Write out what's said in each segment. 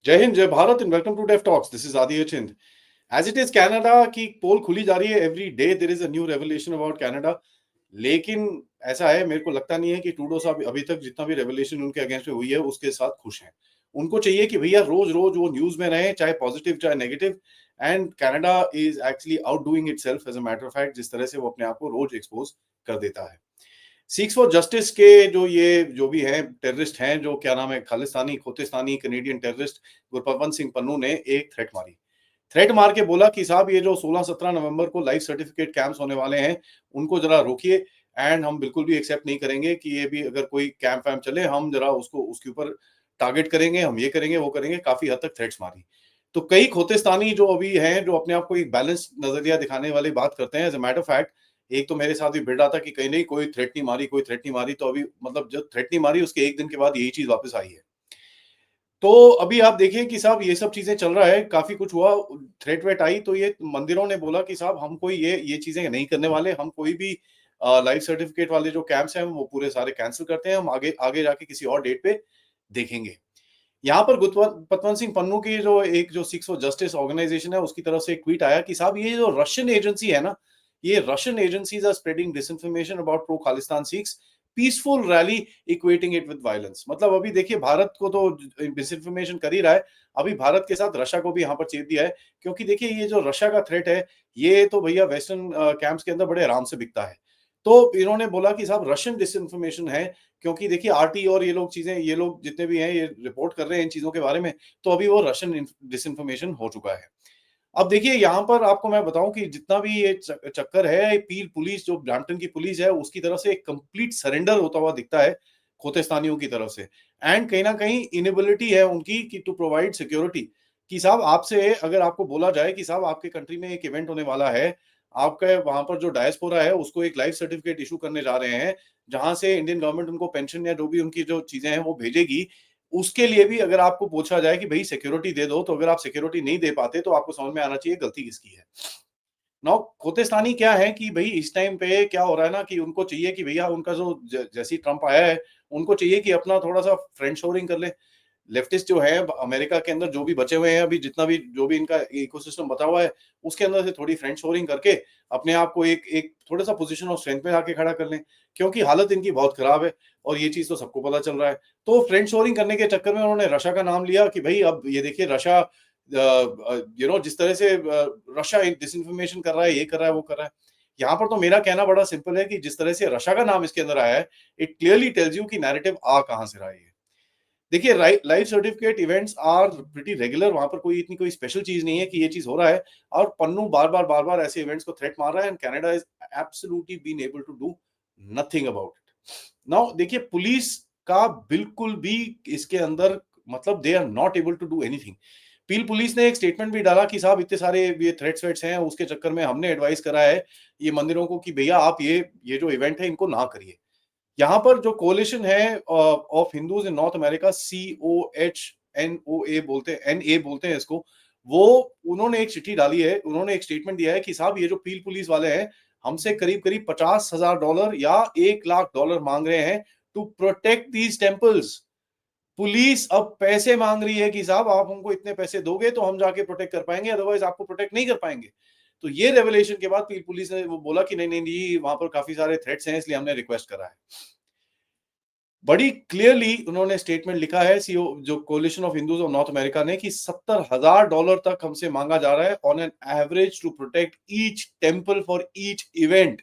जय हिंद, जय Bharat and welcome to Def Talks. This is Aadi Chind. As it is Canada की पोल खुली जा रही है। Every day there is a new revelation about Canada. लेकिन ऐसा है, मेरे को लगता नहीं है कि ट्रूडो साहब अभी तक जितना भी रेवलेशन उनके अगेंस्ट में हुई है उसके साथ खुश हैं। उनको चाहिए कि भैया रोज रोज वो न्यूज में रहे, चाहे पॉजिटिव चाहे negative. And Canada is actually outdoing itself as a matter of fact, जिस तरह से वो अपने आप को रोज एक्सपोज कर देता है। सिक्स फॉर जस्टिस के जो भी हैं टेररिस्ट हैं, जो क्या नाम है, खालिस्तानी खोतिस्तानी कनेडियन टेररिस्ट गुरपतवंत सिंह पन्नू ने एक थ्रेट मारी। थ्रेट मार के बोला कि साहब ये जो 16-17 नवंबर को लाइफ सर्टिफिकेट कैंप्स होने वाले हैं उनको जरा रोकिए। एंड हम बिल्कुल भी एक्सेप्ट नहीं करेंगे कि ये भी अगर कोई कैंप वैम्प चले, हम जरा उसको उसके ऊपर टारगेट करेंगे, हम ये करेंगे वो करेंगे। काफी हद तक थ्रेट्स मारी। तो कई खोतिस्तानी जो अभी हैं, जो अपने आप को एक बैलेंस नजरिया दिखाने वाली बात करते हैं, as a matter of fact एक तो मेरे साथ भी भिड़ रहा था कि कहीं नहीं, कोई थ्रेट नहीं मारी, कोई थ्रेट नहीं मारी। तो अभी मतलब जब थ्रेट नहीं मारी उसके एक दिन के बाद यही चीज वापस आई है। तो अभी आप देखिए कि साहब ये सब चीजें चल रहा है, काफी कुछ हुआ। थ्रेट वेट आई तो ये मंदिरों ने बोला कि साहब हम कोई ये चीजें नहीं करने वाले। हम कोई भी लाइफ सर्टिफिकेट वाले जो कैंप्स हैं वो पूरे सारे कैंसिल करते हैं। हम आगे आगे जाके किसी और डेट पे देखेंगे। यहाँ पर पतवंत सिंह पन्नू की जो सिक्स फॉर जस्टिस ऑर्गेनाइजेशन है उसकी तरफ से एक ट्वीट आया कि साहब ये जो रशियन एजेंसी है ना, ये Russian agencies are spreading disinformation about pro Khalistan Sikhs, peaceful rally equating it with violence. मतलब अभी देखिए भारत को तो डिसइंफॉर्मेशन कर ही रहा है, अभी भारत के साथ रशिया को भी यहाँ पर चेप दिया है। क्योंकि देखिए ये जो रशिया का थ्रेट है, ये तो भैया वेस्टर्न कैंप्स के अंदर बड़े आराम से बिकता है। तो इन्होंने बोला कि साहब रशियन डिसइंफॉर्मेशन है। क्योंकि देखिए आरटी और ये लोग जितने भी हैं ये रिपोर्ट कर रहे हैं इन चीजों के बारे में। तो अभी वो रशियन डिसइंफॉर्मेशन हो चुका है। अब देखिए यहाँ पर आपको मैं बताऊं कि जितना भी ये चक्कर है, ये पील पुलिस जो ब्रैम्पटन की पुलिस है उसकी तरफ से एक कंप्लीट सरेंडर होता हुआ दिखता है खोतेस्तानियों की तरफ से। एंड कहीं ना कहीं इनेबिलिटी है उनकी कि टू प्रोवाइड सिक्योरिटी। कि साहब आपसे अगर आपको बोला जाए कि साहब आपके कंट्री में एक इवेंट होने वाला है, आपका वहां पर जो डायस्पोरा है उसको एक लाइफ सर्टिफिकेट इशू करने जा रहे हैं, जहां से इंडियन गवर्नमेंट उनको पेंशन या जो भी उनकी जो चीजें हैं वो भेजेगी, उसके लिए भी अगर आपको पूछा जाए कि भाई सिक्योरिटी दे दो, तो अगर आप सिक्योरिटी नहीं दे पाते तो आपको समझ में आना चाहिए गलती किसकी है। नाउ खोतेस्तानी क्या है कि भाई इस टाइम पे क्या हो रहा है ना, कि उनको चाहिए कि भैया उनका जो जैसी ट्रंप आया है, उनको चाहिए कि अपना थोड़ा सा फ्रेंड शोरिंग कर ले। लेफ्टिस्ट जो है अमेरिका के अंदर जो भी बचे हुए हैं अभी, जितना भी जो भी इनका इकोसिस्टम बता हुआ है, उसके अंदर से थोड़ी फ्रेंड शोरिंग करके अपने आप को एक एक थोड़ा सा पोजीशन ऑफ स्ट्रेंथ में आके खड़ा कर लें। क्योंकि हालत इनकी बहुत खराब है और ये चीज तो सबको पता चल रहा है। तो फ्रेंड शोरिंग करने के चक्कर में उन्होंने रशिया का नाम लिया कि भाई अब ये देखिए रशिया जिस तरह से रशिया डिसइंफॉर्मेशन कर रहा है, ये कर रहा है वो कर रहा है। यहाँ पर तो मेरा कहना बड़ा सिंपल है कि जिस तरह से रशिया का नाम इसके अंदर आया है, इट क्लियरली टेल्स यू कि नैरेटिव आ कहां से रहा है। देखिए life certificate events are pretty regular, वहां पर कोई इतनी कोई स्पेशल चीज नहीं है कि ये चीज हो रहा है। और पन्नू बार बार ऐसे इवेंट्स को थ्रेट मार रहा है, and Canada is absolutely been able to do nothing about it. Now देखिए पुलिस का बिल्कुल भी इसके अंदर, मतलब they are not able to do anything. Peel police ने एक स्टेटमेंट भी डाला कि साहब इतने सारे ये थ्रेट्स वेट्स हैं, उसके चक्कर में हमने एडवाइस करा है ये मंदिरों को कि भैया आप ये जो इवेंट है इनको ना करिए। यहाँ पर जो कोलिशन है of Hindus in north America, COHNOA बोलते हैं इसको, वो उन्होंने एक चिट्ठी डाली है, उन्होंने एक स्टेटमेंट दिया है कि साहब ये जो पील पुलिस वाले हैं हमसे करीब करीब $50,000 या $1 लाख मांग रहे हैं to protect these temples. Police अब पैसे मांग रही है कि साहब आप हमको इतने पैसे दोगे तो हम जाके प्रोटेक्ट कर पाएंगे, अदरवाइज आपको प्रोटेक्ट नहीं कर पाएंगे। तो ये रेवलेशन के बाद पुलिस ने वो बोला कि नहीं नहीं नहीं, वहां पर काफी सारे थ्रेट्स हैं इसलिए हमने रिक्वेस्ट करा है। बड़ी क्लियरली उन्होंने स्टेटमेंट लिखा है सीओ जो coalition of Hindus of North America ने, कि $70,000 तक हमसे मांगा जा रहा है on an average to protect each temple for each event.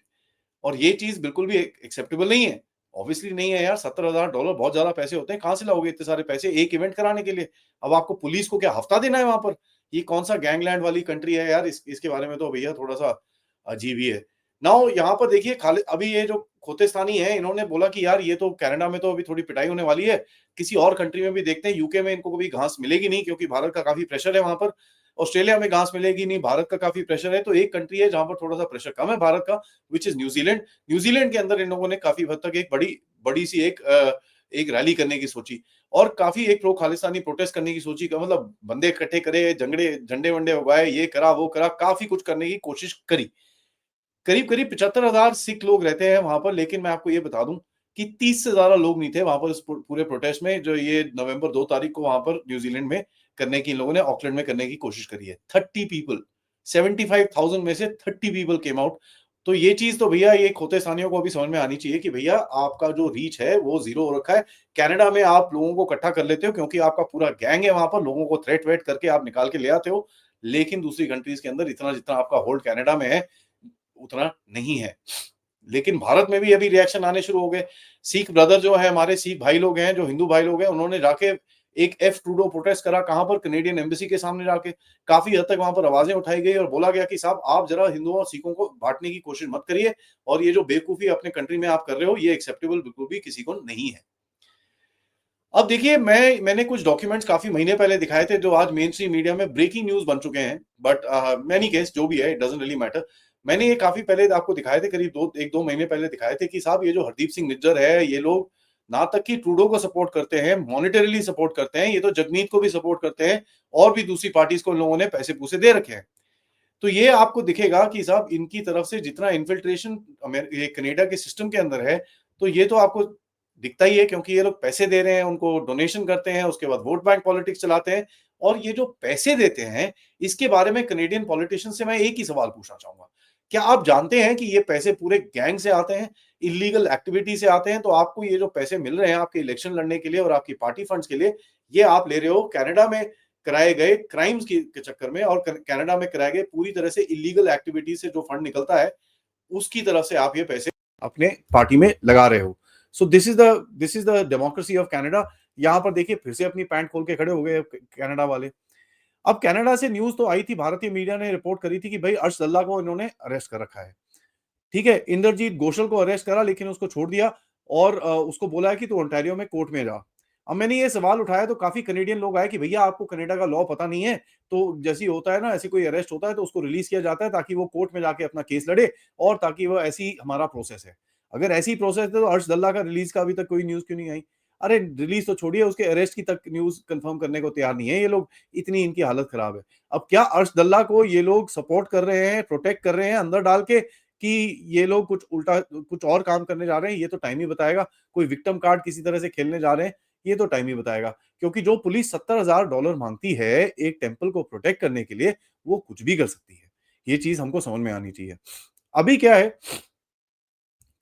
और ये चीज बिल्कुल भी एक्सेप्टेबल नहीं है। ऑब्वियसली नहीं है यार, $70,000 बहुत ज्यादा पैसे होते हैं, कहां से लाओगे इतने सारे पैसे एक इवेंट कराने के लिए? अब आपको पुलिस को क्या हफ्ता देना है वहां पर? ये कौन सा गैंगलैंड वाली कंट्री है यार? इसके बारे में तो भैया थोड़ा सा अजीब ही है। नाउ यहाँ पर देखिए खाली अभी ये जो खोतेस्तानी है, इन्होंने बोला कि यार ये तो कनाडा में तो अभी थोड़ी पिटाई होने वाली है, किसी और कंट्री में भी देखते हैं। यूके में इनको कभी घास मिलेगी नहीं क्योंकि भारत का काफी प्रेशर है वहां पर। ऑस्ट्रेलिया में घास मिलेगी नहीं, भारत का काफी प्रेशर है। तो एक कंट्री है जहां पर थोड़ा सा प्रेशर कम है भारत का, विच इज न्यूजीलैंड। न्यूजीलैंड के अंदर इन लोगों ने काफी हद तक एक बड़ी बड़ी सी एक रैली करने की सोची, और काफी एक प्रो खालिस्तानी प्रोटेस्ट करने की सोची का, मतलब बंदे इकट्ठे करे, झंडे झंडे वंडे उगाए, ये करा वो करा, काफी कुछ करने की कोशिश करी। करीब करीब 75,000 सिख लोग रहते हैं वहां पर। लेकिन मैं आपको ये बता दूं कि 30 से ज्यादा लोग नहीं थे वहां पर इस पूरे प्रोटेस्ट में, जो ये नवंबर 2 तारीख को वहां पर न्यूजीलैंड में करने की इन लोगों ने ऑकलैंड में करने की कोशिश करी है। 30 पीपल, 75,000 में से 30 पीपल केम आउट। तो ये चीज तो भैया ये खोतेस्तानियों को भी समझ में आनी चाहिए कि भैया आपका जो रीच है वो जीरो हो रखा है। कनाडा में आप लोगों को इकट्ठा कर लेते हो क्योंकि आपका पूरा गैंग है वहां पर, लोगों को थ्रेट वेट करके आप निकाल के ले आते हो, लेकिन दूसरी कंट्रीज के अंदर इतना जितना आपका होल्ड कनाडा में है उतना नहीं है। लेकिन भारत में भी अभी रिएक्शन आने शुरू हो गए। सिख ब्रदर जो है, हमारे सिख भाई लोग हैं, जो हिंदू भाई लोग हैं, उन्होंने जाके एक एफ ट्रूडो प्रोटेस्ट करा, कहां पर, कनेडियन एम्बेसी के सामने जाके। काफी हद तक वहां पर आवाजें उठाई गई और बोला गया कि साहब आप जरा हिंदुओं और सिखों को बांटने की कोशिश मत करिए, और ये जो बेवकूफी अपने कंट्री में आप कर रहे हो ये एक्सेप्टेबल बिल्कुल भी किसी को नहीं है। अब देखिए, मैंने कुछ डॉक्यूमेंट्स काफी महीने पहले दिखाए थे जो आज मेन स्ट्रीम मीडिया में ब्रेकिंग न्यूज बन चुके हैं, बट मैनी केस जो भी है, इट डजंट रियली मैटर। मैंने ये काफी पहले आपको दिखाए थे, करीब 1-2 महीने पहले दिखाए थे कि साहब ये जो हरदीप सिंह निज्जर है, ये लोग ना तक कि ट्रूडो को सपोर्ट करते हैं, मॉनिटरीली सपोर्ट करते हैं, ये तो जगमीत को भी सपोर्ट करते हैं, और भी दूसरी पार्टीज को इन लोगों ने पैसे पूसे दे रखे हैं। तो ये आपको दिखेगा कि साहब इनकी तरफ से जितना इन्फिल्ट्रेशन ये कनाडा के सिस्टम के अंदर है, तो ये तो आपको दिखता ही है, क्योंकि ये लोग पैसे दे रहे हैं, उनको डोनेशन करते हैं, उसके बाद वोट बैंक पॉलिटिक्स चलाते हैं। और ये जो पैसे देते हैं, इसके बारे में कनेडियन पॉलिटिशियन से मैं एक ही सवाल पूछना चाहूंगा। क्या आप जानते हैं कि ये पैसे पूरे गैंग से आते हैं, इलीगल एक्टिविटी से आते हैं? तो आपको ये जो पैसे मिल रहे हैं आपके इलेक्शन लड़ने के लिए और आपकी पार्टी फंड्स के लिए, ये आप ले रहे हो कनाडा में कराए गए क्राइम्स के चक्कर में, और कनाडा में कराए गए पूरी तरह से इलीगल एक्टिविटी से जो फंड निकलता है, उसकी तरफ से आप ये पैसे अपने पार्टी में लगा रहे हो। So this is the democracy of Canada. यहां पर देखिए फिर से अपनी पैंट खोल के खड़े हो गए कनाडा वाले। अब कनाडा से न्यूज तो आई थी, भारतीय मीडिया ने रिपोर्ट करी थी कि भाई अर्श दल्ला को इन्होंने अरेस्ट कर रखा है। ठीक है, इंद्रजीत घोषल को अरेस्ट करा लेकिन उसको छोड़ दिया, और उसको बोला है कि तू ओंटारियो में कोर्ट में जा। अब मैंने ये सवाल उठाया तो काफी कनेडियन लोग आए कि भैया आपको कनाडा का लॉ पता नहीं है। तो जैसे ही होता है ना, ऐसे कोई अरेस्ट होता है तो उसको रिलीज किया जाता है ताकि वो कोर्ट में जाके अपना केस लड़े, और ताकि वो ऐसी हमारा प्रोसेस है। अगर ऐसी प्रोसेस है तो हर्ष दल्ला का रिलीज का अभी तक कोई न्यूज क्यों नहीं आई? अरे रिलीज तो छोड़िए, उसके अरेस्ट की तक न्यूज कंफर्म करने को तैयार नहीं है ये लोग, इतनी इनकी हालत खराब है। अब क्या हर्ष दल्ला को ये लोग सपोर्ट कर रहे हैं, प्रोटेक्ट कर रहे हैं अंदर डाल के, कि ये लोग कुछ उल्टा कुछ और काम करने जा रहे हैं? ये तो टाइम ही बताएगा। कोई विक्टिम कार्ड किसी तरह से खेलने जा रहे हैं, ये तो टाइम ही बताएगा। क्योंकि जो पुलिस $70,000 मांगती है एक टेंपल को प्रोटेक्ट करने के लिए, वो कुछ भी कर सकती है। ये चीज हमको समझ में आनी चाहिए। अभी क्या है,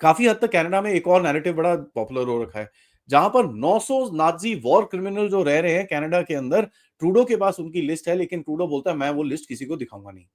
काफी हद तक कनाडा में एक और नैरेटिव बड़ा पॉपुलर हो रखा है, जहां पर 900 नाजी वॉर क्रिमिनल जो रह रहे हैं कनाडा के अंदर। ट्रूडो के पास उनकी लिस्ट है, लेकिन ट्रूडो बोलता है मैं वो लिस्ट किसी को दिखाऊंगा नहीं।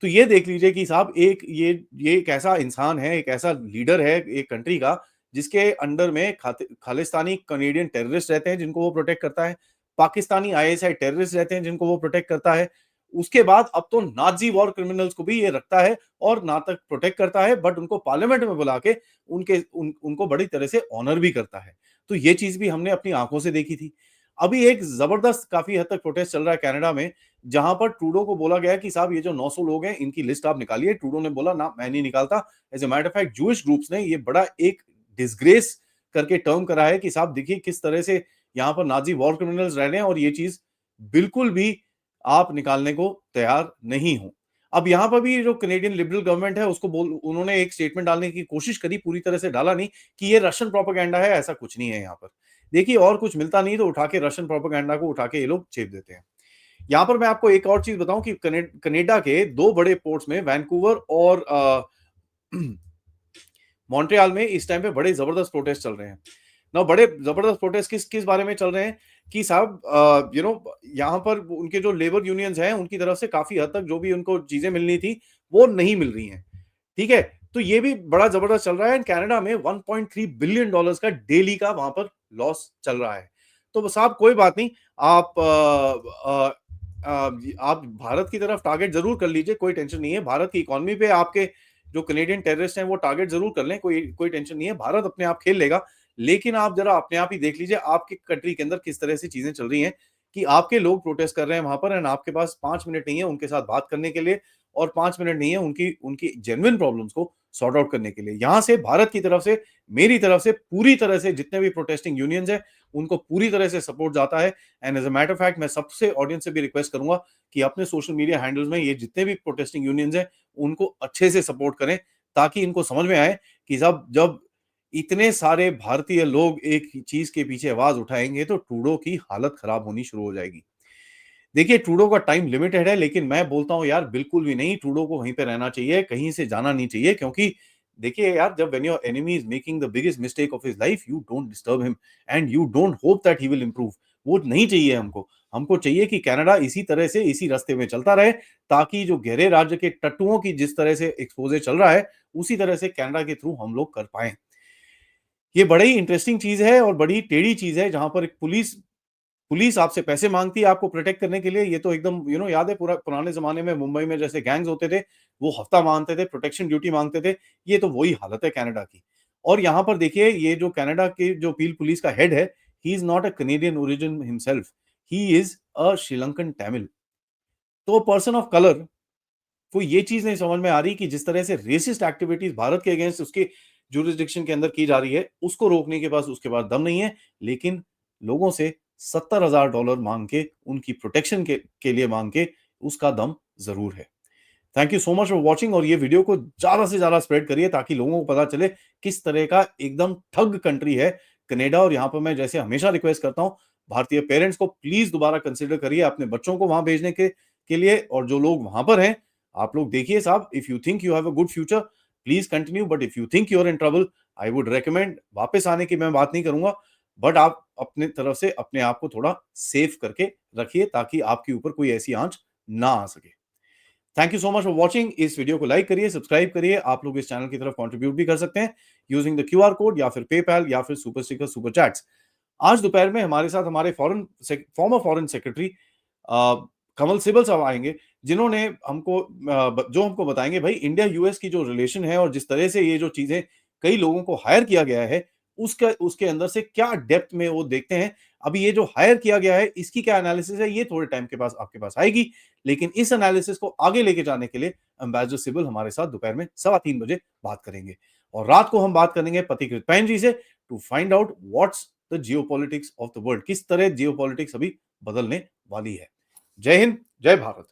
तो ये देख लीजिए कि साहब एक ये एक ऐसा इंसान है, एक ऐसा लीडर है एक कंट्री का, जिसके अंडर में खालिस्तानी कनेडियन टेररिस्ट रहते हैं जिनको वो प्रोटेक्ट करता है, पाकिस्तानी आईएसआई टेररिस्ट रहते हैं जिनको वो प्रोटेक्ट करता है। उसके बाद अब तो नाजी वॉर क्रिमिनल्स को भी ये रखता है, और ना तक प्रोटेक्ट करता है बट उनको पार्लियामेंट में बुला के उनको बड़ी तरह से ऑनर भी करता है। तो ये चीज भी हमने अपनी आंखों से देखी थी। अभी एक जबरदस्त काफी हद तक प्रोटेस्ट चल रहा है कनाडा में, जहां पर ट्रूडो को बोला गया कि साहब ये जो 900 लोग हैं इनकी लिस्ट आप निकालिए। ट्रूडो ने बोला ना, मैं नहीं निकालता। As a matter of fact Jewish groups ने ये बड़ा एक डिसग्रेस करके टर्म करा है कि साहब देखिए किस तरह से यहाँ पर नाजी वॉर क्रिमिनल्स रह रहे हैं, और ये चीज बिल्कुल भी आप निकालने को तैयार नहीं हो। अब यहाँ पर भी जो कनेडियन लिबरल गवर्नमेंट है उसको उन्होंने एक स्टेटमेंट डालने की कोशिश करी, पूरी तरह से डाला नहीं, कि ये रशियन प्रोपेगेंडा है, ऐसा कुछ नहीं है यहाँ पर। देखिए और कुछ मिलता नहीं तो उठा के रशियन प्रोपेगेंडा को उठा के ये लोग चेप देते हैं। यहाँ पर मैं आपको एक और चीज बताऊं कि कनाडा के दो बड़े पोर्ट्स में, वैंकूवर और मॉन्ट्रियल में, इस टाइम पे बड़े जबरदस्त प्रोटेस्ट चल रहे हैं ना। बड़े जबरदस्त प्रोटेस्ट किस किस बारे में चल रहे हैं कि साहब यहाँ पर उनके जो लेबर यूनियंस हैं उनकी तरफ से काफी हद तक जो भी उनको चीजें मिलनी थी वो नहीं मिल रही हैं। ठीक है, तो ये भी बड़ा जबरदस्त चल रहा है। कनाडा में $1.3 बिलियन का डेली का वहां पर लॉस चल रहा है। तो साहब कोई बात नहीं, आप आप भारत की तरफ टारगेट जरूर कर लीजिए, कोई टेंशन नहीं है। भारत की इकोनॉमी पे आपके जो कनेडियन टेररिस्ट हैं वो टारगेट जरूर कर लें, कोई कोई टेंशन नहीं है, भारत अपने आप खेल लेगा। लेकिन आप जरा अपने आप ही देख लीजिए आपकी कंट्री के अंदर किस तरह से चीजें चल रही हैं, कि आपके लोग प्रोटेस्ट कर रहे हैं वहां पर, एंड आपके पास 5 मिनट नहीं है उनके साथ बात करने के लिए, और 5 मिनट नहीं है उनकी उनकी जेन्युइन प्रॉब्लम्स को सॉर्ट आउट करने के लिए। यहां से भारत की तरफ से, मेरी तरफ से पूरी तरह से जितने भी प्रोटेस्टिंग यूनियंस हैं उनको पूरी तरह से सपोर्ट जाता है। And as a matter of fact मैं सबसे ऑडियंस से भी रिक्वेस्ट करूंगा कि अपने सोशल मीडिया हैंडल्स में ये जितने भी प्रोटेस्टिंग यूनियंस हैं उनको अच्छे से सपोर्ट करें, ताकि इनको समझ में आए कि जब जब इतने सारे भारतीय लोग एक चीज के पीछे आवाज उठाएंगे तो ट्रूडो की हालत खराब होनी शुरू हो जाएगी। देखिए, ट्रूडो का टाइम लिमिटेड है, लेकिन मैं बोलता हूँ यार बिल्कुल भी नहीं, ट्रूडो को वहीं पे रहना चाहिए, कहीं से जाना नहीं चाहिए, क्योंकि देखिए यार, जब when your enemy is making the biggest mistake of his life, you don't disturb him and you don't hope that he will improve. वो नहीं चाहिए हमको। हमको चाहिए कि कनाडा इसी तरह से इसी रास्ते में चलता रहे, ताकि जो गहरे राज्य के टट्टुओं की जिस तरह से एक्सपोज़र चल रहा है, उसी तरह से कनाडा के थ्रू हम लोग कर पाएँ। ये बड़ी ही इंटरेस्टिंग चीज़ है और बड़ी टेढ़ी चीज़ है, जहाँ पर एक पुलिस पुलिस आपसे पैसे माँगती है आपको प्रोटेक्ट करने के लिए। ये तो एकदम याद है, पूरा पुराने ज़माने में मुंबई में जैसे गैंग्स होते थे, वो हफ्ता माँगते थे, प्रोटेक्शन ड्यूटी माँगते थे। ये तो वही हालत है कनाडा की। और यहाँ पर देखिए, ये जो कनाडा के जो पील पुलिस का हेड है, he is not a Canadian origin himself, he is a Sri Lankan Tamil. तो पर्सन ऑफ कलर को ये चीज़ नहीं समझ में आ रही कि जिस तरह से रेसिस्ट एक्टिविटीज़ भारत के अगेंस्ट उसके ज्यूरिसडिक्शन के अंदर की जा रही है, उसको रोकने के पास उसके पास दम नहीं है। लेकिन लोगों से $70,000 माँग के, उनकी प्रोटेक्शन के लिए माँग के, उसका दम ज़रूर है। Thank you so much for watching, और ये वीडियो को ज़्यादा से ज़्यादा स्प्रेड करिए, ताकि लोगों को पता चले किस तरह का एकदम ठग कंट्री है कनाडा। और यहाँ पर मैं जैसे हमेशा रिक्वेस्ट करता हूँ, भारतीय पेरेंट्स को प्लीज़ दोबारा कंसिडर करिए अपने बच्चों को वहाँ भेजने के लिए। और जो लोग वहाँ पर हैं, आप लोग देखिए साहब, if you think you have a good future, please continue, but if you think you are in trouble, I would recommend वापस आने की मैं बात नहीं करूँगा, बट आप अपने तरफ से अपने आप को थोड़ा सेफ करके रखिए, ताकि आपके ऊपर कोई ऐसी आँच ना आ सके। Thank you so much for watching. इस वीडियो को लाइक करिए, सब्सक्राइब करिए। आप लोग इस चैनल की तरफ कंट्रीब्यूट भी कर सकते हैं यूजिंग द क्यूआर कोड, या फिर पेपैल, या फिर सुपर स्टिकर, सुपर चैट्स। आज दोपहर में हमारे साथ हमारे फॉर्मर फॉरेन सेक्रेटरी कमल सिबल साहब आएंगे, जिन्होंने जो हमको बताएंगे भाई, इंडिया यूएस की जो रिलेशन है, और जिस तरह से ये जो चीजें कई लोगों को हायर किया गया है, उसका उसके अंदर से क्या डेप्थ में वो देखते हैं। अभी ये जो हायर किया गया है, इसकी क्या एनालिसिस है, ये थोड़े टाइम के पास आपके पास आएगी। लेकिन इस एनालिसिस को आगे लेके जाने के लिए एम्बेसडर सिबल हमारे साथ दोपहर में 3:15 बजे बात करेंगे। और रात को हम बात करेंगे पथिकृत पैन जी से, to find out what's the geopolitics of the world, किस तरह जियोपॉलिटिक्स अभी बदलने वाली है। जय हिंद, जय भारत।